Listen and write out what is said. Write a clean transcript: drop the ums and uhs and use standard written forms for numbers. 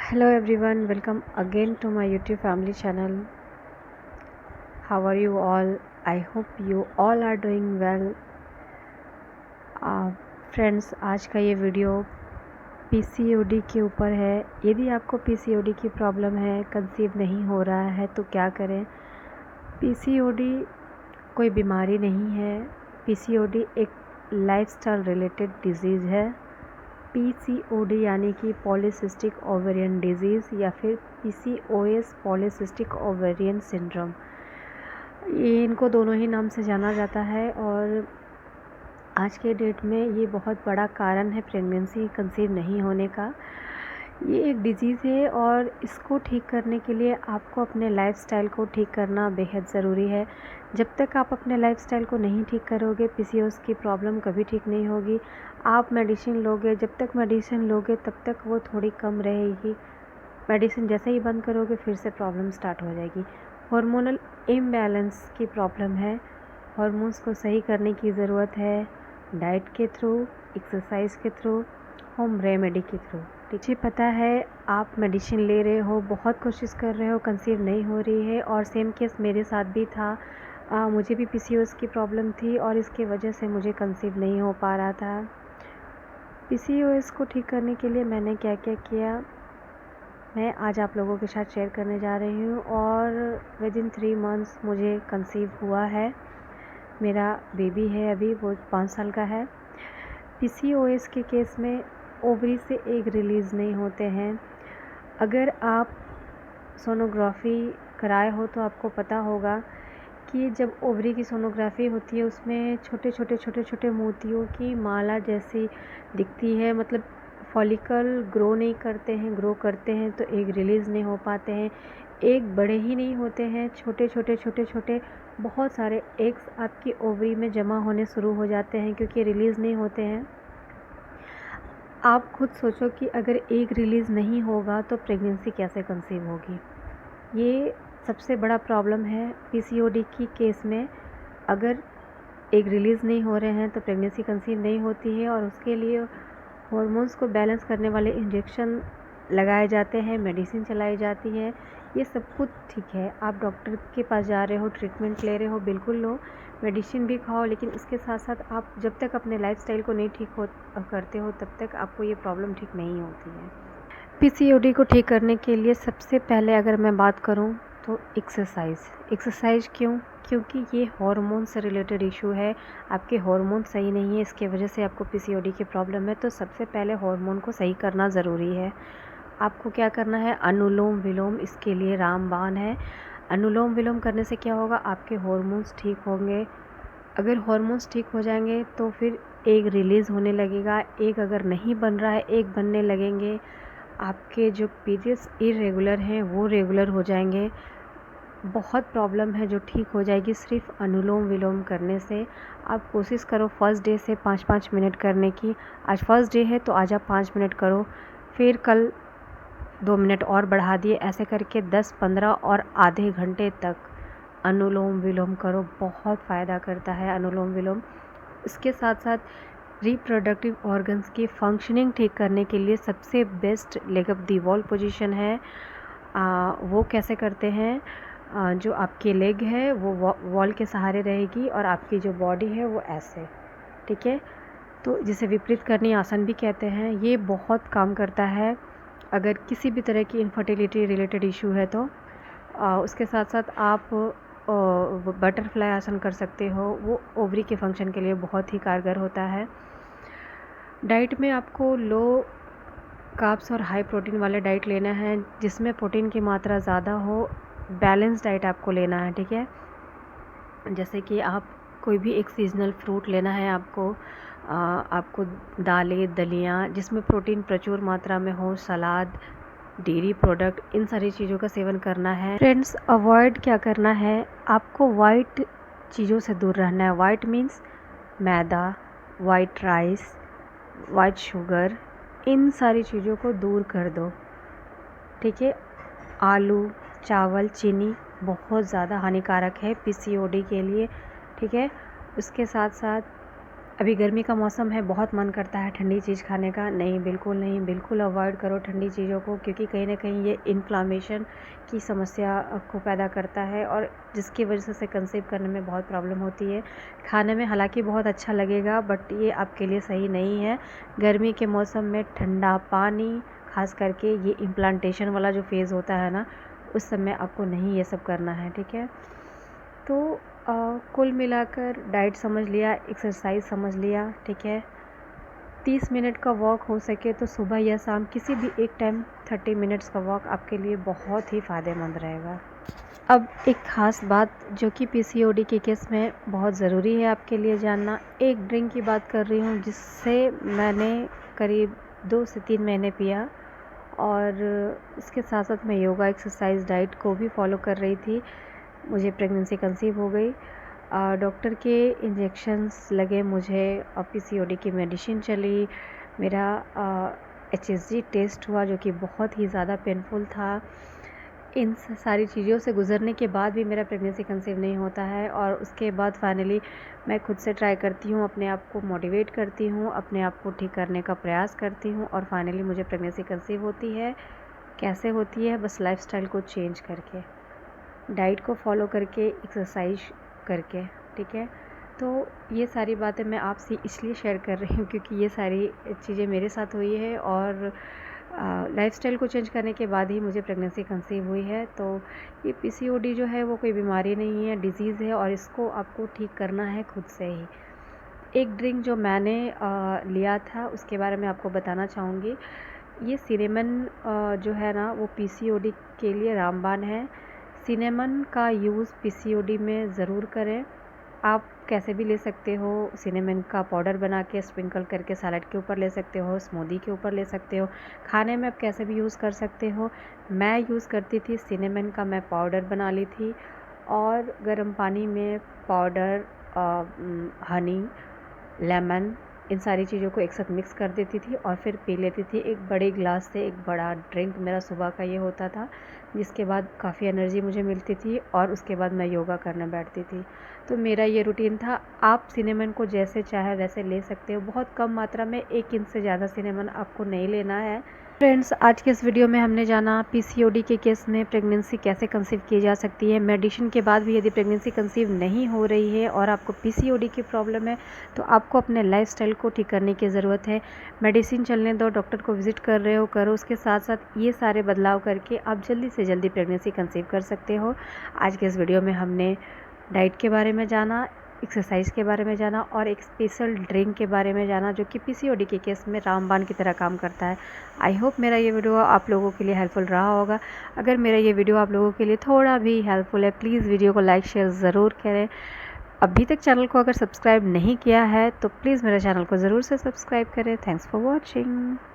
Hello everyone, welcome again to my YouTube family channel. How are you all? I hope you all are doing well. Friends, आज का ये video PCOD के ऊपर है। यदि आपको PCOD की प्रॉब्लम है, कंसीव नहीं हो रहा है तो क्या करें। PCOD कोई बीमारी नहीं है। PCOD एक लाइफस्टाइल रिलेटेड डिजीज़ है। PCOD यानी कि पॉलीसिस्टिक ओवेरियन डिजीज़ या फिर PCOS पॉलीसिस्टिक ओवेरियन सिंड्रोम, ये इनको दोनों ही नाम से जाना जाता है। और आज के डेट में ये बहुत बड़ा कारण है प्रेगनेंसी कंसीव नहीं होने का। ये एक डिजीज़ है और इसको ठीक करने के लिए आपको अपने लाइफस्टाइल को ठीक करना बेहद ज़रूरी है। जब तक आप अपने लाइफस्टाइल को नहीं ठीक करोगे, PCOS की प्रॉब्लम कभी ठीक नहीं होगी। आप मेडिसिन लोगे, जब तक मेडिसिन लोगे तब तक वो थोड़ी कम रहेगी। मेडिसिन जैसे ही बंद करोगे फिर से प्रॉब्लम स्टार्ट हो जाएगी। हार्मोनल इम्बैलेंस की प्रॉब्लम है। हार्मोन्स को सही करने की ज़रूरत है, डाइट के थ्रू, एक्सरसाइज के थ्रू, होम रेमेडी के थ्रू। मुझे पता है आप मेडिसिन ले रहे हो, बहुत कोशिश कर रहे हो, कंसीव नहीं हो रही है। और सेम केस मेरे साथ भी था। मुझे भी PCOS की प्रॉब्लम थी और इसके वजह से मुझे कंसीव नहीं हो पा रहा था। PCOS को ठीक करने के लिए मैंने क्या क्या किया, मैं आज आप लोगों के साथ शेयर करने जा रही हूँ। और विदिन 3 मंथ्स मुझे कंसीव हुआ है। मेरा बेबी है, अभी वो 5 साल का है। PCOS के केस में ओवरी से एग रिलीज़ नहीं होते हैं। अगर आप सोनोग्राफी कराए हो तो आपको पता होगा कि जब ओवरी की सोनोग्राफी होती है उसमें छोटे छोटे मोतियों की माला जैसी दिखती है। मतलब फॉलिकल ग्रो नहीं करते हैं, ग्रो करते हैं तो एग रिलीज़ नहीं हो पाते हैं। एग बड़े ही नहीं होते हैं, छोटे छोटे बहुत सारे एग्स आपकी ओवरी में जमा होने शुरू हो जाते हैं क्योंकि रिलीज़ नहीं होते हैं। आप खुद सोचो कि अगर एग रिलीज़ नहीं होगा तो प्रेगनेंसी कैसे कंसीव होगी। ये सबसे बड़ा प्रॉब्लम है PCOD की केस में। अगर एग रिलीज़ नहीं हो रहे हैं तो प्रेगनेंसी कंसीव नहीं होती है। और उसके लिए हॉर्मोन्स को बैलेंस करने वाले इंजेक्शन लगाए जाते हैं, मेडिसिन चलाई जाती है। ये सब कुछ ठीक है, आप डॉक्टर के पास जा रहे हो, ट्रीटमेंट ले रहे हो, बिल्कुल लो, मेडिसिन भी खाओ। लेकिन इसके साथ साथ आप जब तक अपने लाइफस्टाइल को नहीं ठीक करते हो तब तक आपको ये प्रॉब्लम ठीक नहीं होती है। PCOD को ठीक करने के लिए सबसे पहले अगर मैं बात करूं तो एक्सरसाइज क्यों? क्योंकि ये हार्मोन से रिलेटेड इशू है। आपके हार्मोन सही नहीं है, इसके वजह से आपको PCOD की प्रॉब्लम है। तो सबसे पहले हार्मोन को सही करना ज़रूरी है। आपको क्या करना है, अनुलोम विलोम इसके लिए रामबाण है। अनुलोम विलोम करने से क्या होगा, आपके हार्मोन्स ठीक होंगे। अगर हार्मोन्स ठीक हो जाएंगे तो फिर एग रिलीज़ होने लगेगा। एग अगर नहीं बन रहा है, एग बनने लगेंगे। आपके जो पीरियड्स इरेगुलर हैं वो रेगुलर हो जाएंगे। बहुत प्रॉब्लम है जो ठीक हो जाएगी सिर्फ अनुलोम विलोम करने से। आप कोशिश करो फर्स्ट डे से 5-5 मिनट करने की। आज फर्स्ट डे है तो आज आप 5 मिनट करो, फिर कल 2 मिनट और बढ़ा दिए। ऐसे करके 10-15 और आधे घंटे तक अनुलोम विलोम करो। बहुत फ़ायदा करता है अनुलोम विलोम। इसके साथ साथ रिप्रोडक्टिव ऑर्गन्स की फंक्शनिंग ठीक करने के लिए सबसे best leg up the wall position है। वो कैसे करते हैं, जो आपकी लेग है वो वॉल के सहारे रहेगी और आपकी जो बॉडी है वो ऐसे, ठीक है। तो जिसे विपरीत करनी आसन भी कहते हैं। ये बहुत काम करता है अगर किसी भी तरह की इनफर्टिलिटी रिलेटेड इशू है तो। उसके साथ साथ आप बटरफ्लाई आसन कर सकते हो, वो ओवरी के फंक्शन के लिए बहुत ही कारगर होता है। डाइट में आपको लो कार्ब्स और हाई प्रोटीन वाले डाइट लेना है, जिसमें प्रोटीन की मात्रा ज़्यादा हो। बैलेंस डाइट आपको लेना है, ठीक है। जैसे कि आप कोई भी एक सीजनल फ्रूट लेना है आपको। आपको दालें, दलियाँ जिसमें प्रोटीन प्रचुर मात्रा में हो, सलाद, डेयरी प्रोडक्ट, इन सारी चीज़ों का सेवन करना है। फ्रेंड्स, अवॉइड क्या करना है, आपको वाइट चीज़ों से दूर रहना है। वाइट मीन्स मैदा, वाइट राइस, वाइट शुगर, इन सारी चीज़ों को दूर कर दो, ठीक है। आलू, चावल, चीनी बहुत ज़्यादा हानिकारक है PCOD के लिए, ठीक है। उसके साथ साथ अभी गर्मी का मौसम है, बहुत मन करता है ठंडी चीज़ खाने का। नहीं, बिल्कुल नहीं, बिल्कुल अवॉइड करो ठंडी चीज़ों को, क्योंकि कहीं न कहीं ये इन्फ्लेमेशन की समस्या को पैदा करता है और जिसकी वजह से कंसीव करने में बहुत प्रॉब्लम होती है। खाने में हालाँकि बहुत अच्छा लगेगा, बट ये आपके लिए सही नहीं है। गर्मी के मौसम में ठंडा पानी, ख़ास करके ये इम्प्लांटेशन वाला जो फ़ेज़ होता है ना, उस समय आपको नहीं ये सब करना है, ठीक है? तो कुल मिलाकर डाइट समझ लिया, एक्सरसाइज समझ लिया, ठीक है? 30 मिनट का वॉक हो सके तो सुबह या शाम किसी भी एक टाइम 30 मिनट्स का वॉक आपके लिए बहुत ही फ़ायदेमंद रहेगा। अब एक ख़ास बात जो कि पीसीओडी के केस में बहुत ज़रूरी है आपके लिए जानना, एक ड्रिंक की बात कर रही हूँ जिससे मैंने करीब 2 से 3 महीने पिया और इसके साथ साथ मैं योगा, एक्सरसाइज, डाइट को भी फॉलो कर रही थी। मुझे प्रेगनेंसी कंसीव हो गई। डॉक्टर के इंजेक्शंस लगे मुझे और पीसीओडी की मेडिसिन चली। मेरा एचएसजी टेस्ट हुआ जो कि बहुत ही ज़्यादा पेनफुल था। इन सारी चीज़ों से गुज़रने के बाद भी मेरा प्रेगनेंसी कंसीव नहीं होता है और उसके बाद फाइनली मैं खुद से ट्राई करती हूँ, अपने आप को मोटिवेट करती हूँ, अपने आप को ठीक करने का प्रयास करती हूँ और फाइनली मुझे प्रेगनेंसी कंसीव होती है। कैसे होती है? बस लाइफ़स्टाइल को चेंज करके, डाइट को फॉलो करके, एक्सरसाइज करके, ठीक है? तो ये सारी बातें मैं आपसे इसलिए शेयर कर रही हूँ क्योंकि ये सारी चीज़ें मेरे साथ हुई है और लाइफ़स्टाइल को चेंज करने के बाद ही मुझे प्रेगनेंसी कंसीव हुई है। तो ये पीसीओडी जो है वो कोई बीमारी नहीं है, डिज़ीज़ है और इसको आपको ठीक करना है खुद से ही। एक ड्रिंक जो मैंने लिया था उसके बारे में आपको बताना चाहूँगी। ये सिनेमन जो है ना वो पीसीओडी के लिए रामबाण है। सिनेमन का यूज़ पीसीओडी में ज़रूर करें। आप कैसे भी ले सकते हो, सिनेमन का पाउडर बना के स्प्रिंकल करके सैलेड के ऊपर ले सकते हो, स्मूदी के ऊपर ले सकते हो, खाने में आप कैसे भी यूज़ कर सकते हो। मैं यूज़ करती थी सिनेमन का, मैं पाउडर बना ली थी और गर्म पानी में पाउडर, हनी, लेमन, इन सारी चीज़ों को एक साथ मिक्स कर देती थी और फिर पी लेती थी। एक बड़े गिलास से एक बड़ा ड्रिंक मेरा सुबह का ये होता था, जिसके बाद काफ़ी एनर्जी मुझे मिलती थी और उसके बाद मैं योगा करने बैठती थी। तो मेरा ये रूटीन था। आप सिनेमन को जैसे चाहे वैसे ले सकते हो, बहुत कम मात्रा में, 1 इंच से ज़्यादा सिनेमन आपको नहीं लेना है। फ्रेंड्स, आज के इस वीडियो में हमने जाना पीसीओडी के केस में प्रेगनेंसी कैसे कंसीव की जा सकती है। मेडिसिन के बाद भी यदि प्रेगनेंसी कंसीव नहीं हो रही है और आपको पीसीओडी की प्रॉब्लम है तो आपको अपने लाइफस्टाइल को ठीक करने की ज़रूरत है। मेडिसिन चलने दो, डॉक्टर को विजिट कर रहे हो करो, उसके साथ साथ ये सारे बदलाव करके आप जल्दी से जल्दी प्रेगनेंसी कंसीव कर सकते हो। आज के इस वीडियो में हमने डाइट के बारे में जाना, एक्सरसाइज के बारे में जाना और एक स्पेशल ड्रिंक के बारे में जाना जो कि पीसीओडी के केस में रामबाण की तरह काम करता है। आई होप मेरा ये वीडियो आप लोगों के लिए हेल्पफुल रहा होगा। अगर मेरा ये वीडियो आप लोगों के लिए थोड़ा भी हेल्पफुल है, प्लीज़ वीडियो को लाइक शेयर ज़रूर करें। अभी तक चैनल को अगर सब्सक्राइब नहीं किया है तो प्लीज़ मेरे चैनल को ज़रूर से सब्सक्राइब करें। Thanks for watching.